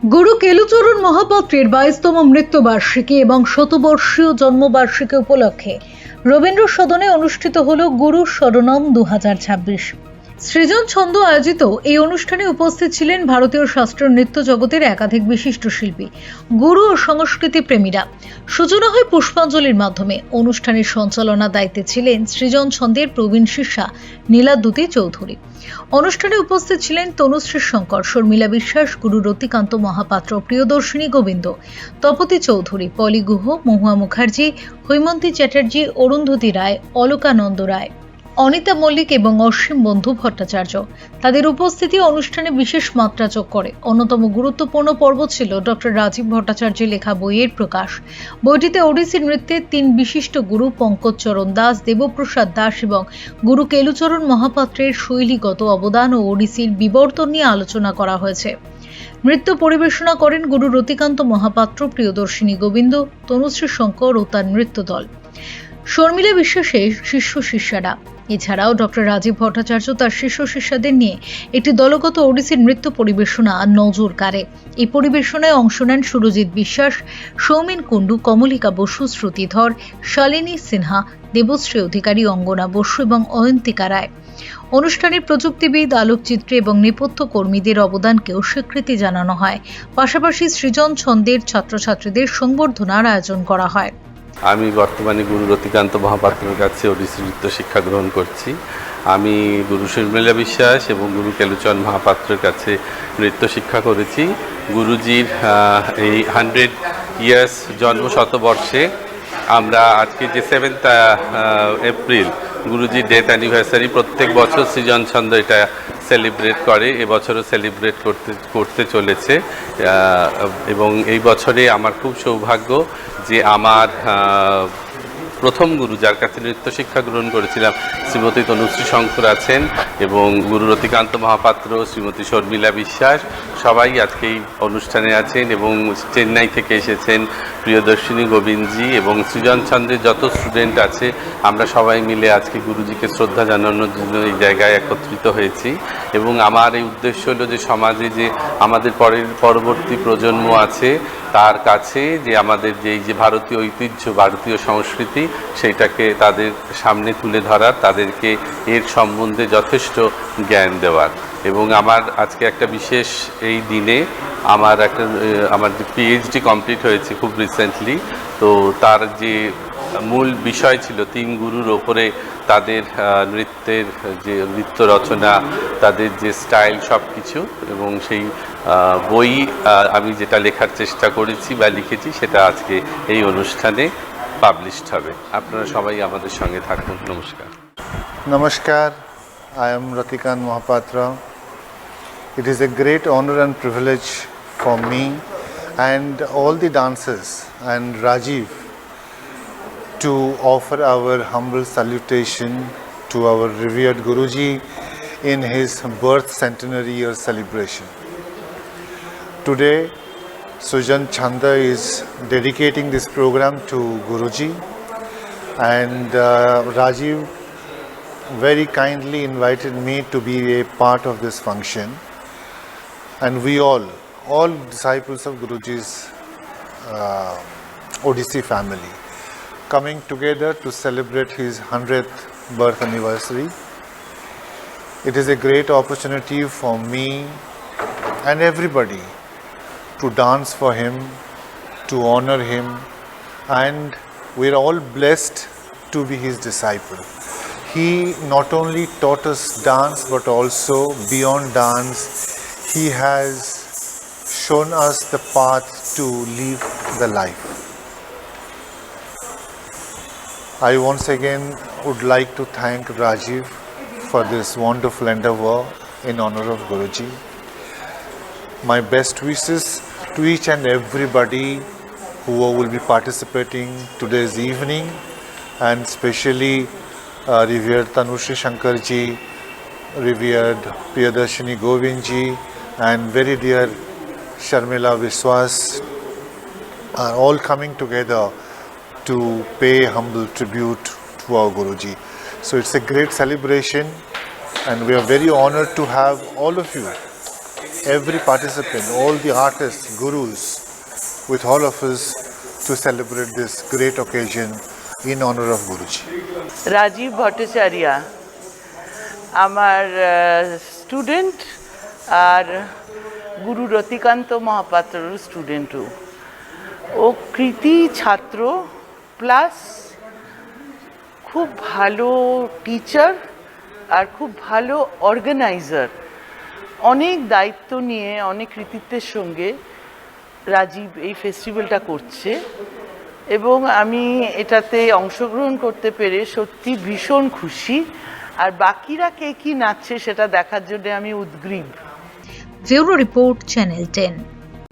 গুরু কেলুচরণ মহাপাত্রের 22তম মৃত্যুবার্ষিকী এবং শতবর্ষীয় জন্মবার্ষিকী উপলক্ষে রবীন্দ্র সদনে অনুষ্ঠিত হল গুরু শরণম 2026। সৃজন ছন্দ আয়োজিত এই অনুষ্ঠানে উপস্থিত ছিলেন ভারতীয় শাস্ত্রীয় নৃত্য জগতের একাধিক বিশিষ্ট শিল্পী, গুরু ও সংস্কৃতি প্রেমীরা। সূচনা হয় পুষ্পাঞ্জলির মাধ্যমে। অনুষ্ঠানের সঞ্চালনার দায়িত্বে ছিলেন সৃজন ছন্দের প্রবীণ শিষ্যা নীলাদ্যুতি চৌধুরী। অনুষ্ঠানে উপস্থিত ছিলেন তনুশ্রী শঙ্কর, শর্মিলা বিশ্বাস, গুরু রতিকান্ত মহাপাত্র, প্রিয়দর্শিনী গোবিন্দ, তপতি চৌধুরী, পলি গুহ, মহুয়া মুখার্জি, হৈমন্তী চ্যাটার্জি, অরুন্ধতী রায়, অলকানন্দ রায়, অনিতা মল্লিক এবং অসীম বন্ধু ভট্টাচার্য। তাদের উপস্থিতি অনুষ্ঠানে বিশেষ মাত্রা যোগ করে। অন্যতম গুরুত্বপূর্ণ পর্ব ছিল ডক্টর রাজীব ভট্টাচার্যের লেখা বইয়ের প্রকাশ। বইটিতে ওড়িশি নৃত্যের 3 বিশিষ্ট গুরু পঙ্কজ চরণ দাস, দেবপ্রসাদ দাস এবং গুরু কেলুচরণ মহাপাত্রের শৈলীগত অবদান ও ওড়িশির বিবর্তন নিয়ে আলোচনা করা হয়েছে। নৃত্য পরিবেশনা করেন গুরু রতিকান্ত মহাপাত্র, প্রিয়দর্শিনী গোবিন্দ, তনুশ্রী শঙ্কর ও তার নৃত্য দল, শর্মিলা বিশ্বাসের শিষ্য শিষ্যারা। এছাড়াও ডক্টর রাজীব ভট্টাচার্য তার শিষ্য শিষ্যদের নিয়ে একটি দলগত ওড়িশি নৃত্য পরিবেশনা নজর কাড়ে। এই পরিবেশনায় অংশ নেন সুরজিৎ বিশ্বাস, সৌমেন কুণ্ডু, কমলিকা বসু, শ্রুতিধর, শালিনী সিনহা, দেবশ্রী অধিকারী, অঙ্গনা বসু এবং অয়ন্তিকা রায়। অনুষ্ঠানের প্রযুক্তিবিদ, আলোকচিত্রী এবং নেপথ্য কর্মীদের অবদানকেও স্বীকৃতি জানানো হয়। পাশাপাশি সৃজন ছন্দের ছাত্রছাত্রীদের সংবর্ধনার আয়োজন করা হয়। আমি বর্তমানে গুরু রতিকান্ত মহাপাত্রের কাছে ওড়িশি নৃত্য শিক্ষা গ্রহণ করছি। আমি গুরু শর্মিলা বিশ্বাস এবং গুরু কেলুচরণ মহাপাত্রের কাছে নৃত্য শিক্ষা করেছি। গুরুজির এই 100 ইয়ার্স জন্ম শতবর্ষে আমরা আজকে যে 7 এপ্রিল গুরুজির ডেথ অ্যানিভার্সারি, প্রত্যেক বছর সৃজন ছন্দ এটা সেলিব্রেট করে। এবছরও সেলিব্রেট করতে চলেছে এবং এই বছরে আমার খুব সৌভাগ্য যে আমার প্রথম গুরু, যার কাছে নৃত্য শিক্ষা গ্রহণ করেছিলাম, শ্রীমতী তনুশ্রী শঙ্কর আছেন এবং গুরু রতিকান্ত মহাপাত্র, শ্রীমতী শর্মিলা বিশ্বাস সবাই আজকে এই অনুষ্ঠানে আছেন এবং চেন্নাই থেকে এসেছেন প্রিয়দর্শিনী গোবিন্দজি এবং সৃজন ছন্দের যত স্টুডেন্ট আছে আমরা সবাই মিলে আজকে গুরুজিকে শ্রদ্ধা জানানোর জন্য এই জায়গায় একত্রিত হয়েছি। এবং আমার এই উদ্দেশ্য হলো যে সমাজে যে আমাদের পরবর্তী প্রজন্ম আছে তার কাছে যে আমাদের যে ভারতীয় ঐতিহ্য, ভারতীয় সংস্কৃতি, সেইটাকে তাদের সামনে তুলে ধরার, তাদেরকে এর সম্বন্ধে যথেষ্ট জ্ঞান দেওয়ার। এবং আমার আজকে একটা বিশেষ এই দিনে আমার যে পিএইচডি কমপ্লিট হয়েছে খুব রিসেন্টলি, তো তার যে মূল বিষয় ছিল 3 গুরুর ওপরে তাদের নৃত্যের যে নৃত্য রচনা, তাদের যে স্টাইল, সব কিছু, এবং সেই বই আমি যেটা লেখার চেষ্টা করেছি বা লিখেছি সেটা আজকে এই অনুষ্ঠানে পাবলিশড হবে। আপনারা সবাই আমাদের সঙ্গে থাকুন। নমস্কার। Namaskar, I am Ratikant Mohapatra. It is a great honor and privilege for me and all the dancers and Rajiv to offer our humble salutation to our revered Guruji in his birth centenary year celebration. Today, Sujan Chanda is dedicating this program to Guruji, and Rajiv very kindly invited me to be a part of this function, and we all disciples of Guruji's Odissi family, coming together to celebrate his 100th birth anniversary. It is a great opportunity for me and everybody to dance for him, to honor him, and we are all blessed to be his disciple. He not only taught us dance, but also beyond dance, he has shown us the path to live the life. I once again would like to thank Rajiv for this wonderful endeavor in honor of Guruji. My best wishes to each and everybody who will be participating today's evening, and especially revered Tanushri Shankarji, revered Priyadarshini Govindji, and very dear Sharmila Viswas are all coming together to pay humble tribute to our Guruji. So it's a great celebration, and we are very honored to have all of you every participant, all the artists, gurus, with all of us to celebrate this great occasion in honor of Guruji. Rajib Bhattacharya আমার student আর গুরু রতিকান্ত মহাপাত্রর স্টুডেন্টও। ও কৃতি ছাত্র plus খুব ভালো teacher আর খুব ভালো organiser. অনেক দায়িত্ব নিয়ে অনেক কৃতিত্বের সঙ্গে রাজীব এই ফেস্টিভ্যালটা করছে এবং আমি এটাতে অংশগ্রহণ করতে পেরে সত্যি ভীষণ খুশি। আর বাকিরা কে কি নাচছে সেটা দেখার জন্য আমি উদগ্রীব। Bureau report, channel 10।